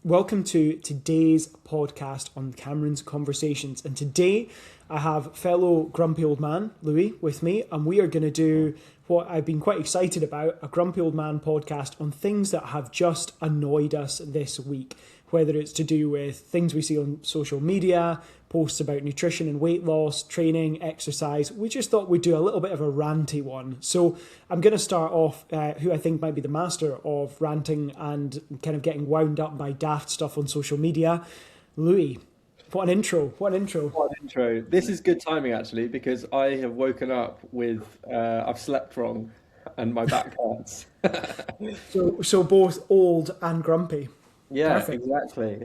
Welcome to today's podcast on Cameron's Conversations. And today I have fellow grumpy old man, Louis, with me, and we are going to do what I've been quite excited about, a grumpy old man podcast on things that have just annoyed us this week, whether it's to do with things we see on social media, posts about nutrition and weight loss, training, exercise. We just thought we'd do a little bit of a ranty one. So I'm going to start off who I think might be the master of ranting and kind of getting wound up by daft stuff on social media. Louis, what an intro. What an intro. What an intro. This is good timing actually, because I have woken up with I've slept wrong and my back hurts. So both old and grumpy. Yeah, Perfect.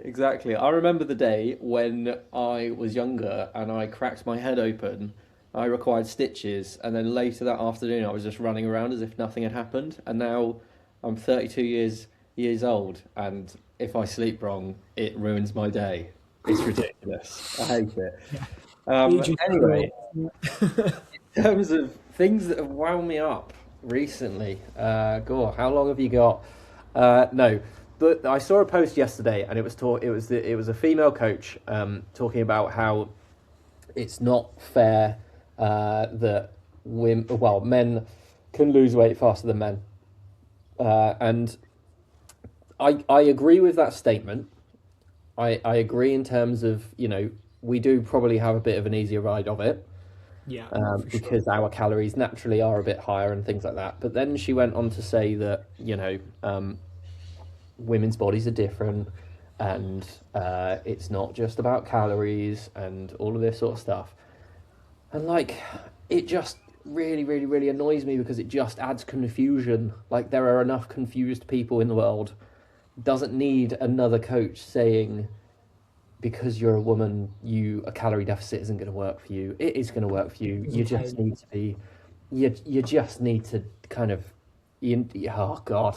exactly. I remember the day when I was younger and I cracked my head open. I required stitches, and then later that afternoon I was just running around as if nothing had happened. And now I'm 32 years old, and if I sleep wrong, it ruins my day. It's ridiculous. I hate it. Age is Anyway, cruel. in terms of things that have wound me up recently, go on, how long have you got? No, but I saw a post yesterday, and it was a female coach talking about how it's not fair that men can lose weight faster than men, and I agree with that statement. I agree in terms of, we do probably have a bit of an easier ride of it, Yeah, for sure. because our calories naturally are a bit higher and things like that. But then she went on to say that, women's bodies are different, and it's not just about calories and all of this sort of stuff. And it just really, really, really annoys me because it just adds confusion. Like, there are enough confused people in the world. Doesn't need another coach saying, because you're a woman, a calorie deficit isn't going to work for you. It is going to work for you. You just need to be, you just need to kind of, oh God.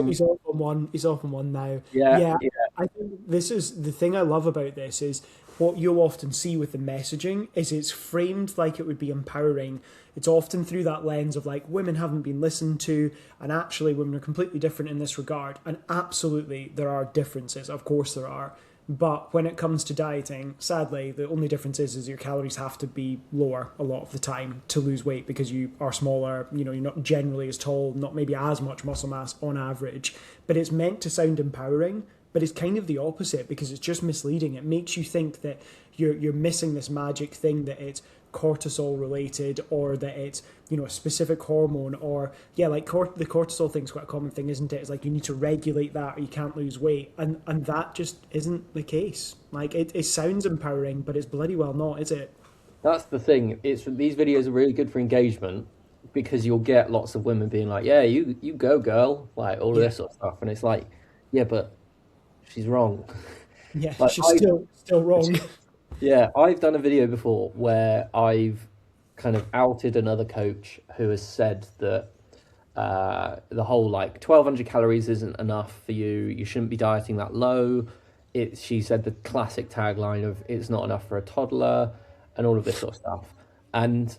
He's off on one. He's off on one now. Yeah, Yeah, yeah, I think this is the thing I love about this is what you'll often see with the messaging is it's framed like it would be empowering. It's often through that lens of like women haven't been listened to, and actually women are completely different in this regard. And absolutely there are differences. Of course there are. But when it comes to dieting, sadly, the only difference is your calories have to be lower a lot of the time to lose weight because you are smaller, you're not generally as tall, not maybe as much muscle mass on average. But it's meant to sound empowering, but it's kind of the opposite because it's just misleading. It makes you think that you're missing this magic thing, that it's cortisol related or that it's a specific hormone, or like the cortisol thing's quite a common thing, isn't it? It's like you need to regulate that or you can't lose weight, and that just isn't the case. Like it sounds empowering, but it's bloody well not, is it? that's the thing. These videos are really good for engagement because you'll get lots of women being like, "Yeah, you go, girl," like all of Yeah, this sort of stuff, and it's like, yeah, but she's wrong. yeah, Like she's still wrong. yeah, I've done a video before where I've kind of outed another coach who has said that the whole 1200 calories isn't enough for you. You shouldn't be dieting that low. She said the classic tagline of "it's not enough for a toddler" and all of this sort of stuff. And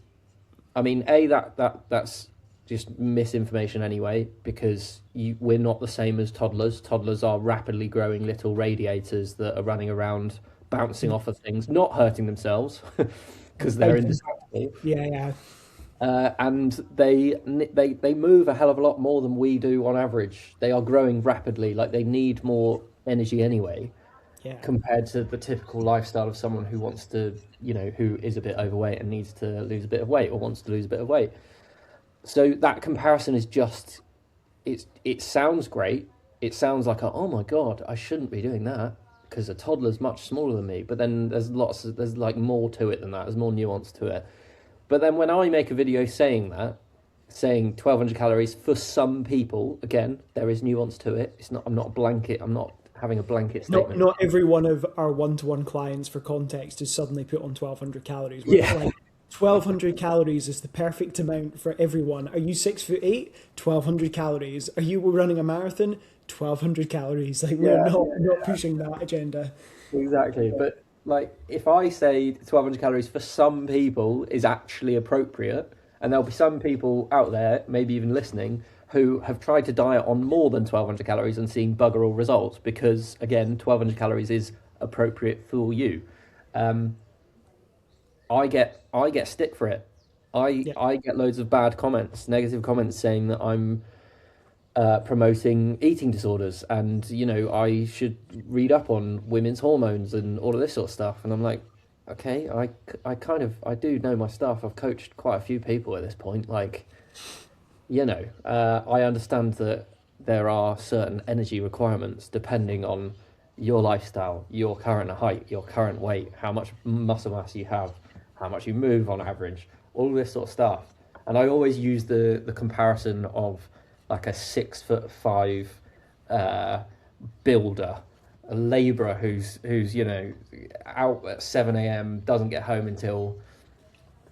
I mean, that's just misinformation anyway, because we're not the same as toddlers. Toddlers are rapidly growing little radiators that are running around, bouncing off of things, not hurting themselves, because they're indestructible. Yeah, And they move a hell of a lot more than we do on average. They are growing rapidly, like they need more energy anyway, yeah. compared to the typical lifestyle of someone who wants to, who is a bit overweight and needs to lose a bit of weight or wants to lose a bit of weight. So that comparison is just, it sounds great. It sounds like, oh my God, I shouldn't be doing that because a toddler's much smaller than me. But then there's more to it than that. There's more nuance to it. But then when I make a video saying 1200 calories for some people, again, there is nuance to it. I'm not having a blanket Not statement. every one of our one-to-one clients, for context, is suddenly put on 1,200 calories. We're not Yeah, like 1,200 calories is the perfect amount for everyone. Are you 6'8"? 1,200 calories. Are you running a marathon? 1,200 calories. Like we're yeah, not pushing that agenda. exactly. But if I say 1200 calories for some people is actually appropriate, and there'll be some people out there, maybe even listening, who have tried to diet on more than 1,200 calories and seen bugger all results because, again, 1,200 calories is appropriate for you. Um, I get stick for it. I Yeah. I get loads of bad comments, negative comments saying that I'm promoting eating disorders, and I should read up on women's hormones and all of this sort of stuff. And I'm like, okay, I do know my stuff. I've coached quite a few people at this point. Like, I understand that there are certain energy requirements depending on your lifestyle, your current height, your current weight, how much muscle mass you have, how much you move on average, all this sort of stuff. And I always use the comparison of like a 6'5" uh, builder, a labourer who's out at 7 a.m., doesn't get home until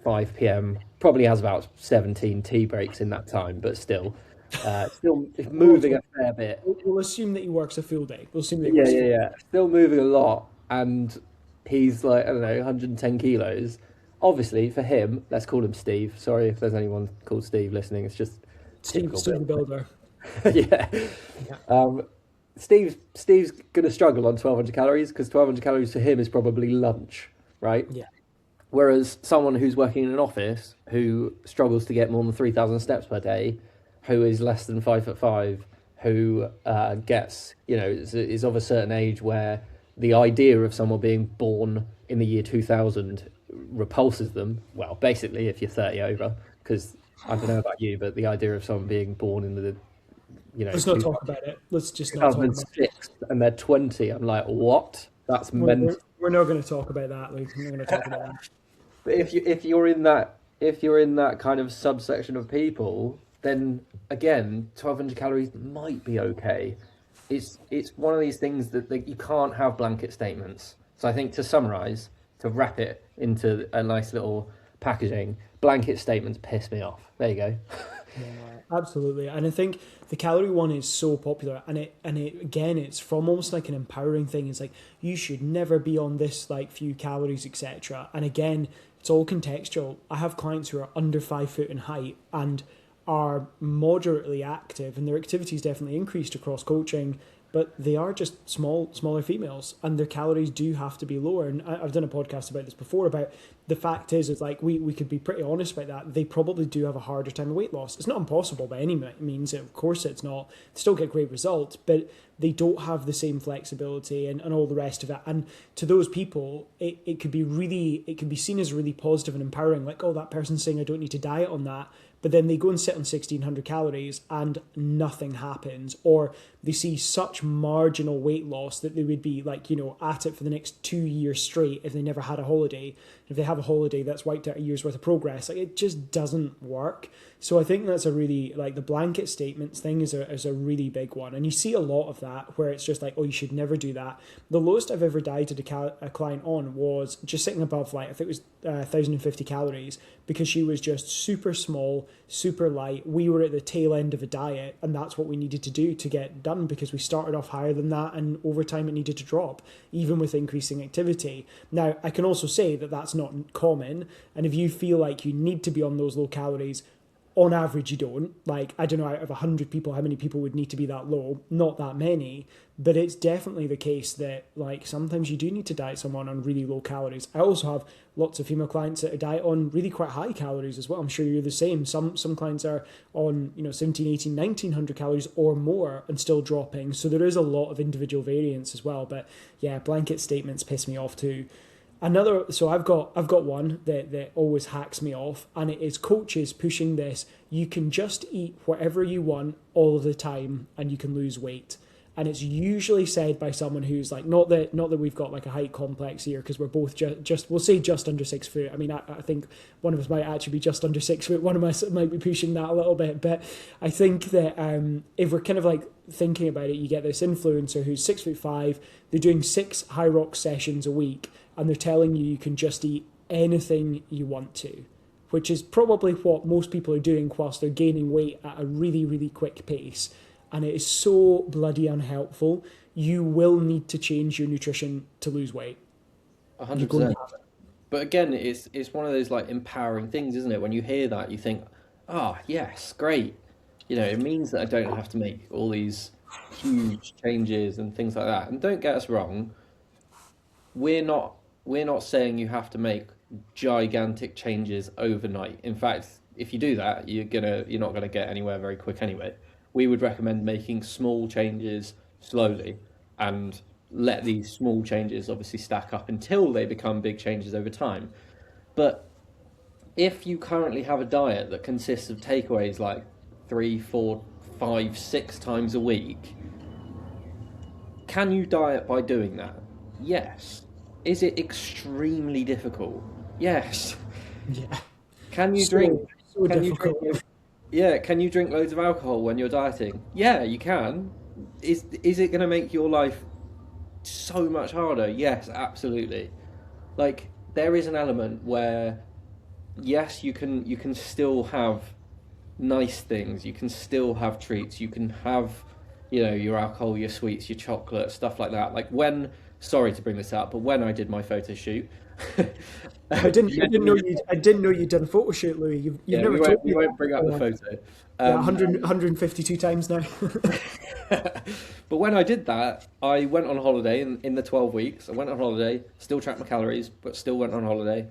5 p.m., probably has about 17 tea breaks in that time, but still moving a fair bit. We'll assume that he works a full day. We'll assume that he Yeah, works. yeah, yeah. Still moving a lot, and he's like, I don't know, 110 kilos. Obviously, for him, let's call him Steve. Sorry if there's anyone called Steve listening. It's just typical. Steve the Builder. Yeah. Yeah. Steve's gonna struggle on 1,200 calories because 1,200 calories for him is probably lunch, right? Yeah. Whereas someone who's working in an office who struggles to get more than 3,000 steps per day, who is less than 5'5", who gets, is of a certain age where the idea of someone being born in the year 2000 repulses them. Well, basically, if you're 30 over, because I don't know about you, but the idea of someone being born in the, Let's not talk about it. Let's just not talk about it. 2006 and they're 20, I'm like, what? That's mental. We're not going to talk about that, Luke. We're not going to talk about that. But if you're in that kind of subsection of people, then again, 1,200 calories might be okay. It's one of these things that you can't have blanket statements. So I think to summarize, to wrap it into a nice little packaging, blanket statements piss me off. There you go. Yeah, absolutely. And I think the calorie one is so popular, and it again, it's from almost like an empowering thing. It's like you should never be on this like few calories, etc. And again, it's all contextual. I have clients who are under 5 foot in height and are moderately active, and their activity's definitely increased across coaching, but they are just smaller females, and their calories do have to be lower. And I've done a podcast about this before, about the fact is like we could be pretty honest about that. They probably do have a harder time of weight loss. It's not impossible by any means. Of course it's not. They still get great results, but they don't have the same flexibility and all the rest of it. And to those people, it could be seen as really positive and empowering, like, oh, that person's saying I don't need to diet on that. But then they go and sit on 1,600 calories and nothing happens, or they see such marginal weight loss that they would be like, at it for the next 2 years straight if they never had a holiday. If they have a holiday, that's wiped out a year's worth of progress. Like, it just doesn't work. So I think that's a really, like, the blanket statements thing is a really big one. And you see a lot of that where it's just like, oh, you should never do that. The lowest I've ever dieted a client on was just sitting above, like, I think it was 1,050 calories, because she was just super small, super light. We were at the tail end of a diet, and that's what we needed to do to get done, because we started off higher than that, and over time it needed to drop, even with increasing activity. Now, I can also say that that's not common, and if you feel like you need to be on those low calories, on average, you don't. Like, I don't know, out of 100 people, how many people would need to be that low? Not that many. But it's definitely the case that, like, sometimes you do need to diet someone on really low calories. I also have lots of female clients that diet on really quite high calories as well. I'm sure you're the same. Some clients are on, 17, 18, 1,900 calories or more and still dropping. So there is a lot of individual variance as well. But yeah, blanket statements piss me off too. So I've got one that always hacks me off, and it is coaches pushing this: you can just eat whatever you want all of the time and you can lose weight. And it's usually said by someone who's like, not that we've got like a height complex here, because we're both just we'll say just under 6 foot. I mean, I think one of us might actually be just under 6 foot. One of us might be pushing that a little bit. But I think that if we're kind of like thinking about it, you get this influencer who's 6'5". They're doing 6 high rock sessions a week, and they're telling you can just eat anything you want to, which is probably what most people are doing whilst they're gaining weight at a really, really quick pace. And it is so bloody unhelpful. You will need to change your nutrition to lose weight. 100%. But again, it's one of those like empowering things, isn't it? When you hear that, you think, yes, great. it means that I don't have to make all these huge changes and things like that. And don't get us wrong, we're not we're not saying you have to make gigantic changes overnight. In fact, if you do that, you're not gonna get anywhere very quick anyway. We would recommend making small changes slowly and let these small changes obviously stack up until they become big changes over time. But if you currently have a diet that consists of takeaways like three, four, five, 6 times a week, can you diet by doing that? Yes. Is it extremely difficult? Yes. Yeah, Can you drink? so so Can you drink? difficult. Yeah. Can you drink loads of alcohol when you're dieting? Yeah, you can. Is it going to make your life so much harder? Yes, absolutely. Like there is an element where yes, you can still have nice things. You can still have treats. You can have, your alcohol, your sweets, your chocolate, stuff like that. Like when, sorry to bring this up, but when I did my photo shoot, many, I didn't know you'd done a photo shoot, Louis. You've yeah, never told we me won't bring up the that. photo. Yeah, Um, 152 times now. but when I did that, I went on holiday in the 12 weeks. I went on holiday, still tracked my calories, but still went on holiday.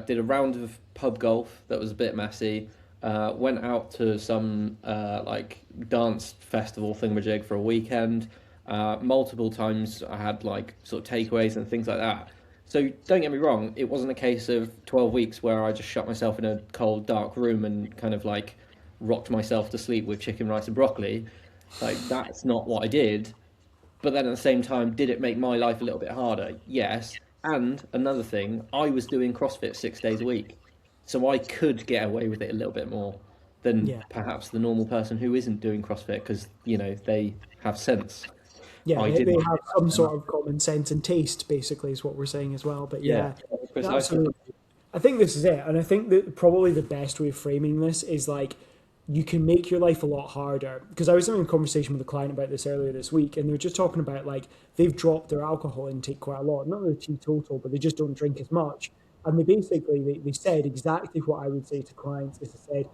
Did a round of pub golf that was a bit messy. Went out to some like dance festival thingamajig for a weekend. Multiple times I had like sort of takeaways and things like that. So don't get me wrong, it wasn't a case of 12 weeks where I just shut myself in a cold, dark room and kind of like rocked myself to sleep with chicken, rice, and broccoli. Like, that's not what I did. But then at the same time, did it make my life a little bit harder? Yes. And another thing, I was doing CrossFit 6 days a week. So I could get away with it a little bit more than Yeah. perhaps the normal person who isn't doing CrossFit because, they have sense. Yeah, I they didn't. have some sort of common sense and taste, basically, is what we're saying as well. But Yeah, yeah, precisely. absolutely. I think this is it. And I think that probably the best way of framing this is like you can make your life a lot harder. Because I was having a conversation with a client about this earlier this week, and they were just talking about like they've dropped their alcohol intake quite a lot. Not really teetotal, but they just don't drink as much. And they said exactly what I would say to clients is they said,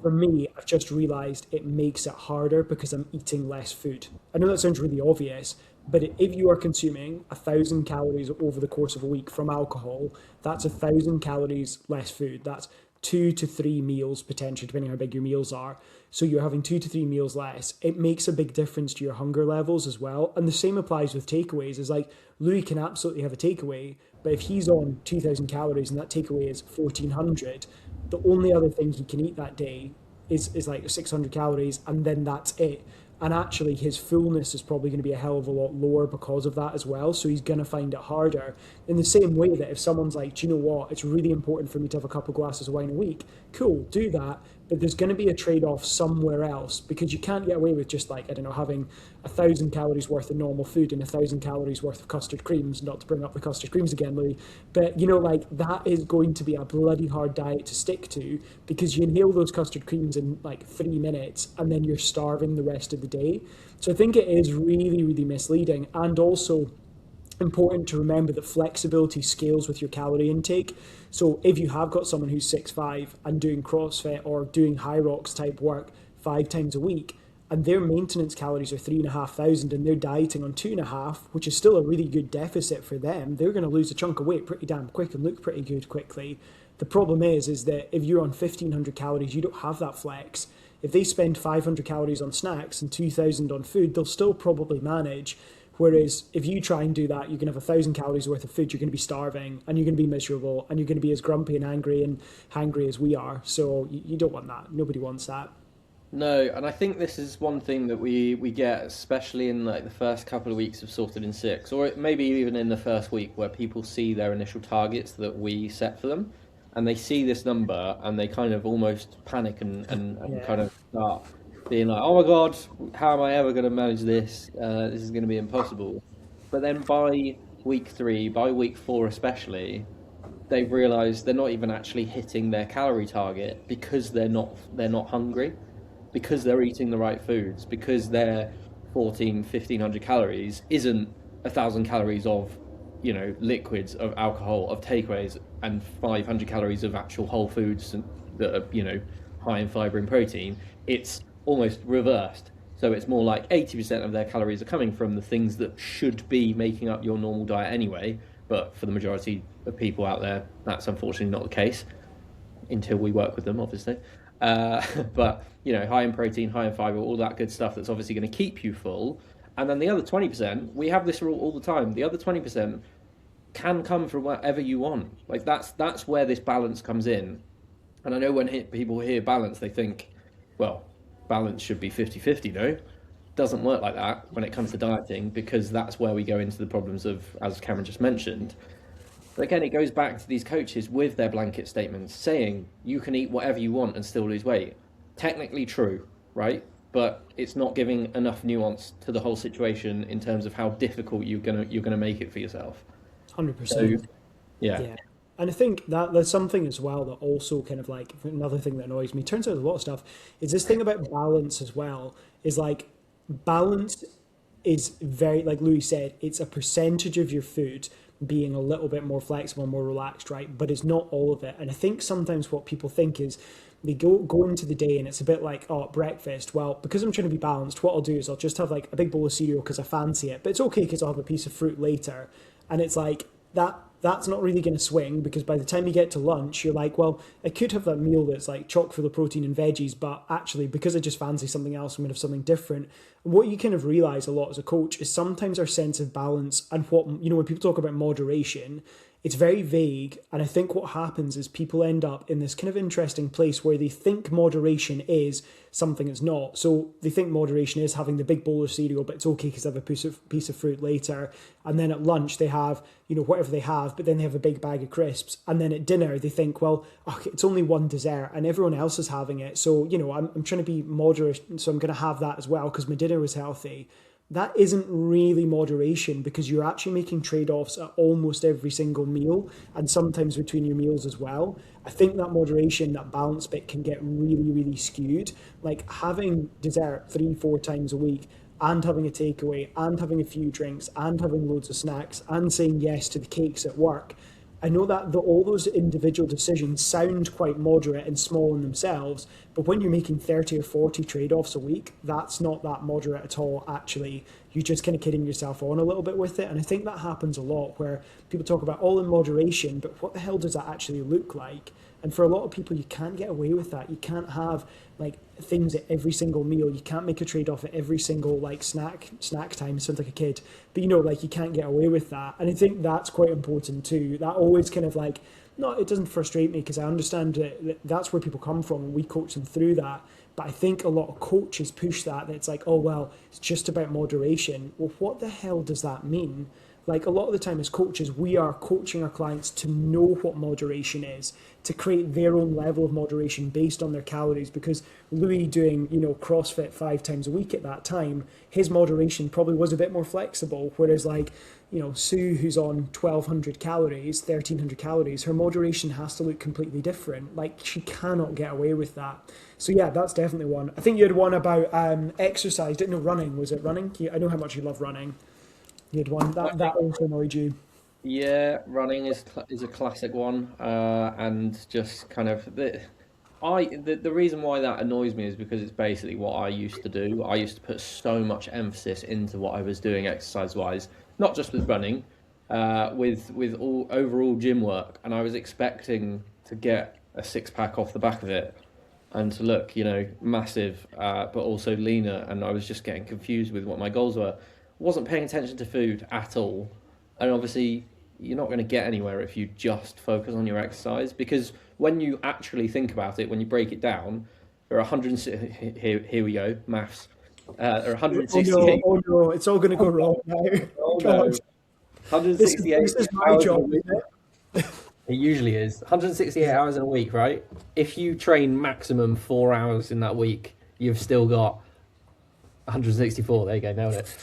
for me, I've just realized it makes it harder because I'm eating less food. I know that sounds really obvious, but if you are consuming 1,000 calories over the course of a week from alcohol, that's 1,000 calories less food. That's 2 to 3 meals potentially, depending how big your meals are. So you're having 2 to 3 meals less. It makes a big difference to your hunger levels as well. And the same applies with takeaways. Is like Louis can absolutely have a takeaway, but if he's on 2,000 calories and that takeaway is 1,400, the only other thing he can eat that day is like 600 calories, and then that's it. And actually, his fullness is probably going to be a hell of a lot lower because of that as well. So he's going to find it harder. In the same way that if someone's like, do you know what? It's really important for me to have a couple of glasses of wine a week. Cool, do that. But there's going to be a trade off somewhere else because you can't get away with just like, I don't know, having 1,000 calories worth of normal food and 1,000 calories worth of custard creams. Not to bring up the custard creams again, Louis. But, like that is going to be a bloody hard diet to stick to because you inhale those custard creams in like 3 minutes and then you're starving the rest of the day. So I think it is really, really misleading. And also, important to remember that flexibility scales with your calorie intake. So if you have got someone who's 6'5" and doing CrossFit or doing high rocks type work 5 times a week, and their maintenance calories are 3,500 and they're dieting on 2.5, which is still a really good deficit for them, they're going to lose a chunk of weight pretty damn quick and look pretty good quickly. The problem is that if you're on 1,500 calories, you don't have that flex. If they spend 500 calories on snacks and 2,000 on food, they'll still probably manage. Whereas if you try and do that, you can have 1,000 calories worth of food, you're going to be starving and you're going to be miserable and you're going to be as grumpy and angry and hangry as we are. So you don't want that. Nobody wants that. No, and I think this is one thing that we get, especially in like the first couple of weeks of Sorted in Six, or maybe even in the first week, where people see their initial targets that we set for them, and they see this number and they kind of almost panic and Yeah. kind of start being like, "Oh my God, how am I ever going to manage this? This is going to be impossible." But then by week three, by week four especially, they've realised they're not even actually hitting their calorie target because they're not hungry because they're eating the right foods, because their 1,500 calories isn't 1,000 calories of, liquids, of alcohol, of takeaways, and 500 calories of actual whole foods that are, high in fiber and protein. It's almost reversed. So it's more like 80% of their calories are coming from the things that should be making up your normal diet anyway. But for the majority of people out there, that's unfortunately not the case until we work with them, obviously. But, high in protein, high in fiber, all that good stuff that's obviously going to keep you full. And then the other 20%, we have this rule all the time. The other 20% can come from whatever you want. Like that's where this balance comes in. And I know when people hear balance, they think, well, balance should be 50-50, no? Doesn't work like that when it comes to dieting, because that's where we go into the problems of, as Cameron just mentioned. But again, it goes back to these coaches with their blanket statements saying you can eat whatever you want and still lose weight. Technically true, right? But it's not giving enough nuance to the whole situation in terms of how difficult you're gonna make it for yourself. 100%. So, yeah. And I think that there's something as well that also kind of like, another thing that annoys me, turns out a lot of stuff, is this thing about balance as well, is like, balance is very, like Louis said, it's a percentage of your food being a little bit more flexible, more relaxed, right? But it's not all of it. And I think sometimes what people think is they go into the day and it's a bit like, oh, at breakfast, well, because I'm trying to be balanced, what I'll do is I'll just have like a big bowl of cereal because I fancy it, but it's okay because I'll have a piece of fruit later. And it's like, that's not really going to swing, because by the time you get to lunch, you're like, well, I could have that meal that's like chock full of protein and veggies, but actually, because I just fancy something else, I'm going to have something different. And what you kind of realize a lot as a coach is sometimes our sense of balance and what, when people talk about moderation, it's very vague. And I think what happens is people end up in this kind of interesting place where they think moderation is something it's not. So they think moderation is having the big bowl of cereal, but it's okay because they have a piece of fruit later. And then at lunch they have, whatever they have, but then they have a big bag of crisps. And then at dinner they think, well, okay, it's only one dessert and everyone else is having it. So, I'm trying to be moderate, so I'm going to have that as well because my dinner was healthy. That isn't really moderation, because you're actually making trade-offs at almost every single meal and sometimes between your meals as well. I think that moderation, that balance bit can get really, really skewed. Like having dessert 3-4 times a week and having a takeaway and having a few drinks and having loads of snacks and saying yes to the cakes at work. I know that all those individual decisions sound quite moderate and small in themselves, but when you're making 30 or 40 trade-offs a week, that's not that moderate at all, actually. You're just kind of kidding yourself on a little bit with it. And I think that happens a lot where people talk about all in moderation, but what the hell does that actually look like? And for a lot of people, you can't get away with that. You can't have like things at every single meal. You can't make a trade-off at every single like snack time. It sounds like a kid, but you can't get away with that. And I think that's quite important too. That always kind of like, no, it doesn't frustrate me because I understand that that's where people come from and we coach them through that. But I think a lot of coaches push that it's like, oh, well, it's just about moderation. Well, what the hell does that mean? Like a lot of the time as coaches, we are coaching our clients to know what moderation is, to create their own level of moderation based on their calories. Because Louis doing, CrossFit 5 times a week at that time, his moderation probably was a bit more flexible. Whereas like, Sue, who's on 1,200 calories, 1,300 calories, her moderation has to look completely different. Like she cannot get away with that. So yeah, that's definitely one. I think you had one about exercise. Didn't know running. Was it running? I know how much you love running. You had one that also annoyed you. Yeah, running is a classic one, and just kind of the reason why that annoys me is because it's basically what I used to do. I used to put so much emphasis into what I was doing exercise wise, not just with running, with all overall gym work, and I was expecting to get a 6-pack off the back of it and to look, massive, but also leaner, and I was just getting confused with what my goals were. Wasn't paying attention to food at all, and obviously you're not going to get anywhere if you just focus on your exercise, because when you actually think about it, when you break it down, there are 160 here we go, maths. There are 168. Oh no, it's all going to go wrong now. Oh no, 168 this is my hours job, a week. It usually is 168 hours in a week, right? If you train maximum 4 hours in that week, you've still got 164, there you go, nailed it.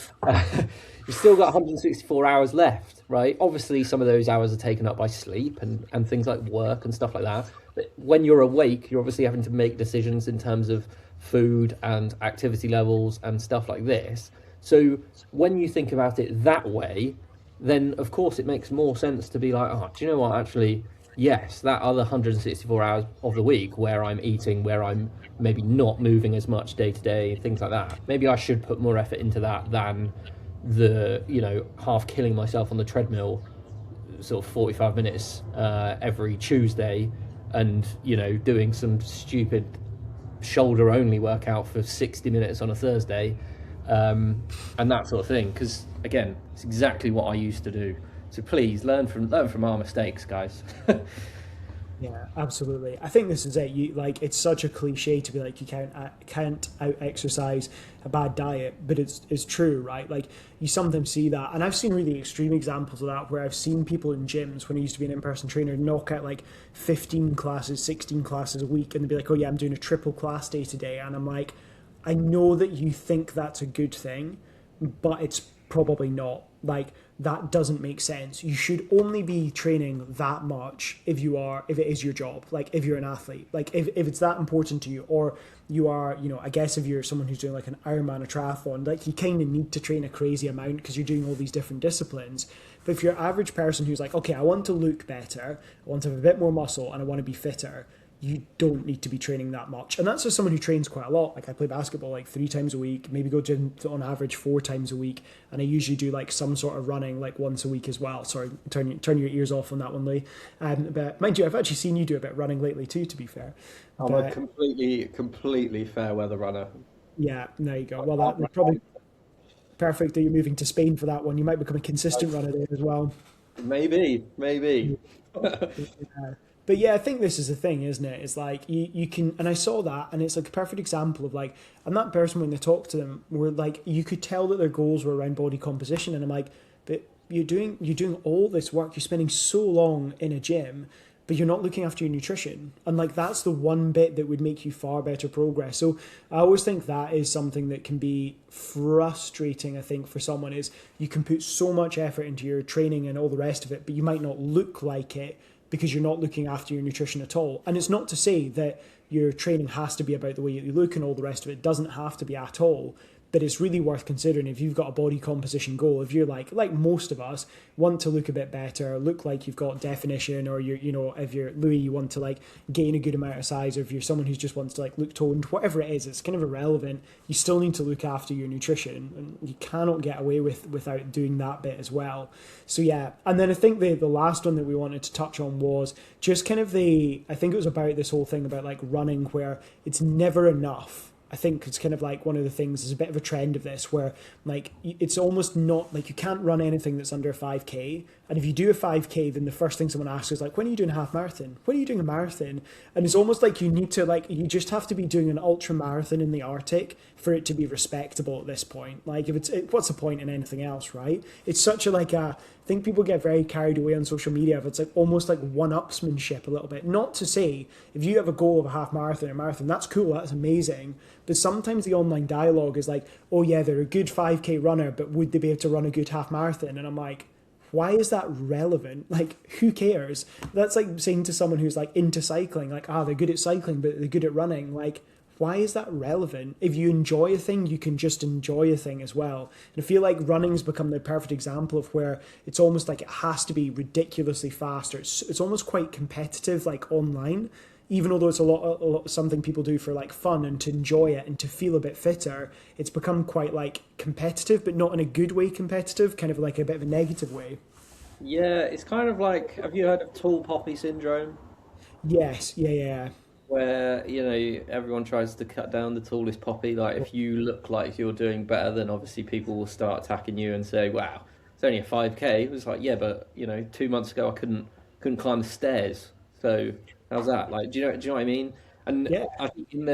You've still got 164 hours left, right? Obviously, some of those hours are taken up by sleep and things like work and stuff like that. But when you're awake, you're obviously having to make decisions in terms of food and activity levels and stuff like this. So when you think about it that way, then of course it makes more sense to be like, oh, do you know what, actually, yes, that other 164 hours of the week where I'm eating, where I'm maybe not moving as much day to day, things like that. Maybe I should put more effort into that than the, half killing myself on the treadmill, sort of 45 minutes every Tuesday, and, doing some stupid shoulder only workout for 60 minutes on a Thursday, and that sort of thing. Because, again, it's exactly what I used to do. So please learn from our mistakes, guys. Yeah, absolutely. I think this is it. You like it's such a cliche to be like you can't out exercise a bad diet, but it's true, right? Like you sometimes see that, and I've seen really extreme examples of that where I've seen people in gyms when I used to be an in-person trainer knock out like 15 classes, 16 classes a week, and they'd be like, "Oh yeah, I'm doing a triple class day today," and I'm like, I know that you think that's a good thing, but it's probably not. Like that doesn't make sense. You should only be training that much if it is your job, like if you're an athlete, like if it's that important to you, or you are, I guess if you're someone who's doing like an Ironman or triathlon, like you kind of need to train a crazy amount because you're doing all these different disciplines. But if you're an average person who's like, okay, I want to look better, I want to have a bit more muscle, and I want to be fitter, you don't need to be training that much. And that's just someone who trains quite a lot. Like I play basketball like 3 times a week, maybe go gym on average 4 times a week. And I usually do like some sort of running like once a week as well. Sorry, turn your ears off on that one, Lee. But mind you, I've actually seen you do a bit of running lately too, to be fair. I'm a But completely fair weather runner. yeah, there you go. Well, I, that's probably perfect that you're moving to Spain for that one. You might become a consistent runner there as well. maybe. But yeah, I think this is the thing, isn't it? It's like you can, and I saw that, and it's like a perfect example of like, and that person when they talk to them, were like, you could tell that their goals were around body composition, and I'm like, but you're doing all this work, you're spending so long in a gym, but you're not looking after your nutrition, and like that's the one bit that would make you far better progress. So I always think that is something that can be frustrating. I think for someone is you can put so much effort into your training and all the rest of it, but you might not look like it because you're not looking after your nutrition at all. And it's not to say that your training has to be about the way you look and all the rest of it. It doesn't have to be at all. But it's really worth considering if you've got a body composition goal. If you're like most of us want to look a bit better, look like you've got definition, or if you're Louis, you want to like gain a good amount of size, or if you're someone who just wants to like look toned, whatever it is, it's kind of irrelevant. You still need to look after your nutrition, and you cannot get away without doing that bit as well. So yeah, and then I think the last one that we wanted to touch on was just kind of I think it was about this whole thing about like running, where it's never enough. I think it's kind of like one of the things, there's a bit of a trend of this where like it's almost not like you can't run anything that's under a 5K. And if you do a 5K, then the first thing someone asks is like, when are you doing a half marathon? When are you doing a marathon? And it's almost like you just have to be doing an ultra marathon in the Arctic for it to be respectable at this point. Like what's the point in anything else, right? It's such I think people get very carried away on social media. If it's like almost like one-upsmanship a little bit. Not to say if you have a goal of a half marathon or a marathon, that's cool, that's amazing. But sometimes the online dialogue is like, oh yeah, they're a good 5K runner, but would they be able to run a good half marathon? And I'm like, why is that relevant? Like, who cares? That's like saying to someone who's like into cycling, like, they're good at cycling, but they're good at running. Like, why is that relevant? If you enjoy a thing, you can just enjoy a thing as well. And I feel like running's become the perfect example of where it's almost like it has to be ridiculously fast, or it's almost quite competitive, like online. Even although it's a lot something people do for like fun and to enjoy it and to feel a bit fitter, it's become quite like competitive, but not in a good way competitive, kind of like a bit of a negative way. Yeah, it's kind of like, have you heard of tall poppy syndrome? Yes, yeah, yeah. Where, everyone tries to cut down the tallest poppy. Like, if you look like you're doing better, then obviously people will start attacking you and say, wow, it's only a 5K. It was like, yeah, but, 2 months ago I couldn't climb the stairs. So how's that? Like, do you know what I mean? And Yeah, I think in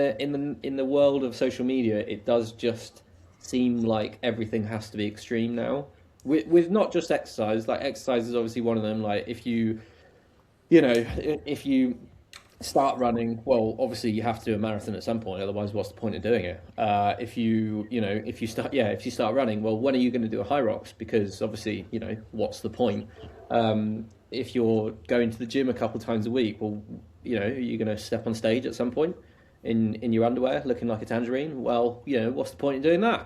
the world of social media, it does just seem like everything has to be extreme now. With not just exercise, like exercise is obviously one of them. Like if you start running, well, obviously you have to do a marathon at some point. Otherwise, what's the point of doing it? If you start running, well, when are you going to do a high rocks? Because obviously, what's the point? If you're going to the gym a couple of times a week, well, are you going to step on stage at some point in your underwear looking like a tangerine? Well, what's the point in doing that?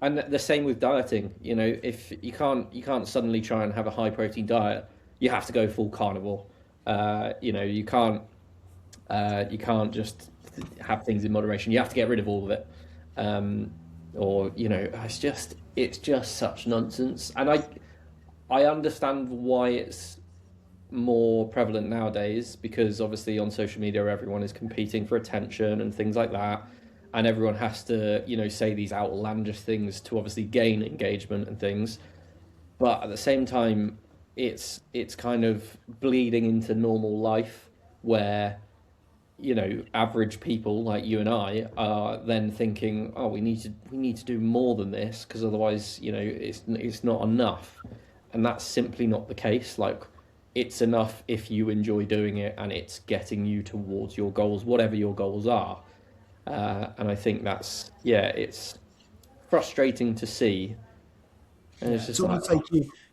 And the same with dieting. If you can't suddenly try and have a high protein diet, you have to go full carnivore. You can't just have things in moderation. You have to get rid of all of it. It's just such nonsense. And I understand why it's more prevalent nowadays, because obviously on social media everyone is competing for attention and things like that, and everyone has to say these outlandish things to obviously gain engagement and things. But at the same time, it's kind of bleeding into normal life, where average people like you and I are then thinking, oh, we need to do more than this, because otherwise it's not enough. And that's simply not the case. Like, it's enough if you enjoy doing it and it's getting you towards your goals, whatever your goals are. And I think it's frustrating to see. And it's just almost like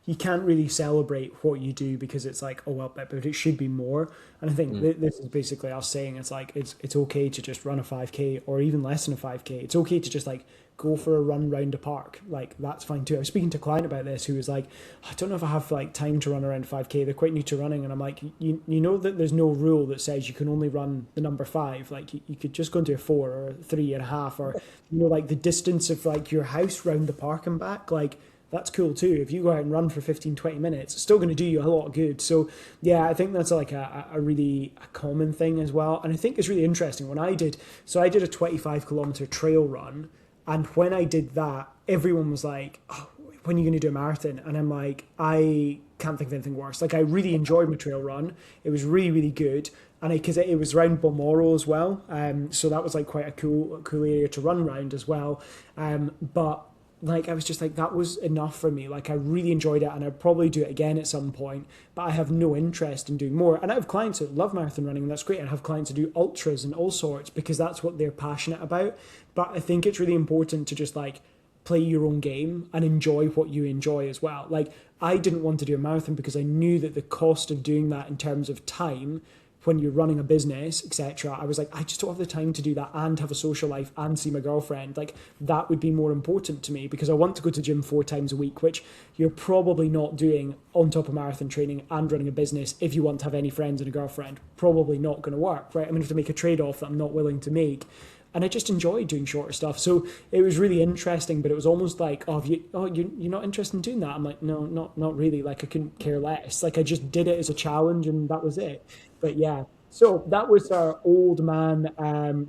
you can't really celebrate what you do, because it's like, oh well, but it should be more. And I think this is basically us saying it's like it's okay to just run a 5K, or even less than a 5K. It's okay to just like go for a run round a park. Like, that's fine too. I was speaking to a client about this who was like, I don't know if I have like time to run around 5K. They're quite new to running, and I'm like, you know that there's no rule that says you can only run the number 5. Like, you could just go into a 4 or a 3.5, or like the distance of like your house round the park and back. Like, that's cool too. If you go out and run for 15-20 minutes, it's still going to do you a lot of good. So yeah, I think that's like a really common thing as well. And I think it's really interesting. I did a 25-kilometer trail run, and when I did that, everyone was like, oh, when are you going to do a marathon? And I'm like, I can't think of anything worse. Like, I really enjoyed my trail run. It was really, really good. And because it was around Balmoral as well. So that was like quite a cool area to run around as well. But like, I was just like, that was enough for me. Like, I really enjoyed it, and I'd probably do it again at some point, but I have no interest in doing more. And I have clients that love marathon running, and that's great. I have clients that do ultras and all sorts, because that's what they're passionate about. But I think it's really important to just like play your own game and enjoy what you enjoy as well. Like, I didn't want to do a marathon because I knew that the cost of doing that in terms of time, when you're running a business, etc., I was like, I just don't have the time to do that and have a social life and see my girlfriend. Like, that would be more important to me, because I want to go to the gym 4 times a week, which you're probably not doing on top of marathon training and running a business. If you want to have any friends and a girlfriend, probably not going to work, right? I'm going to have to make a trade-off that I'm not willing to make. And I just enjoyed doing shorter stuff. So it was really interesting, but it was almost like, you're not interested in doing that? I'm like, no, not really. Like, I couldn't care less. Like, I just did it as a challenge, and that was it. But yeah, so that was our old man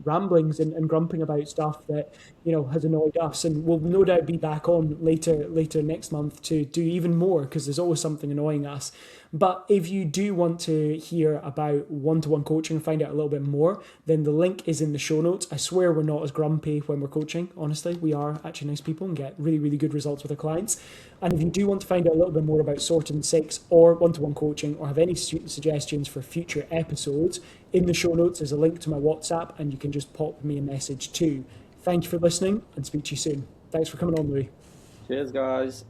ramblings and grumping about stuff that has annoyed us, and we'll no doubt be back on later next month to do even more, because there's always something annoying us. But if you do want to hear about one-to-one coaching and find out a little bit more, then the link is in the show notes. I swear we're not as grumpy when we're coaching. Honestly, we are actually nice people and get really, really good results with our clients. And if you do want to find out a little bit more about Sorted 6 or one-to-one coaching, or have any suggestions for future episodes, in the show notes is a link to my WhatsApp, and you can just pop me a message too. Thank you for listening, and speak to you soon. Thanks for coming on, Louis. Cheers, guys.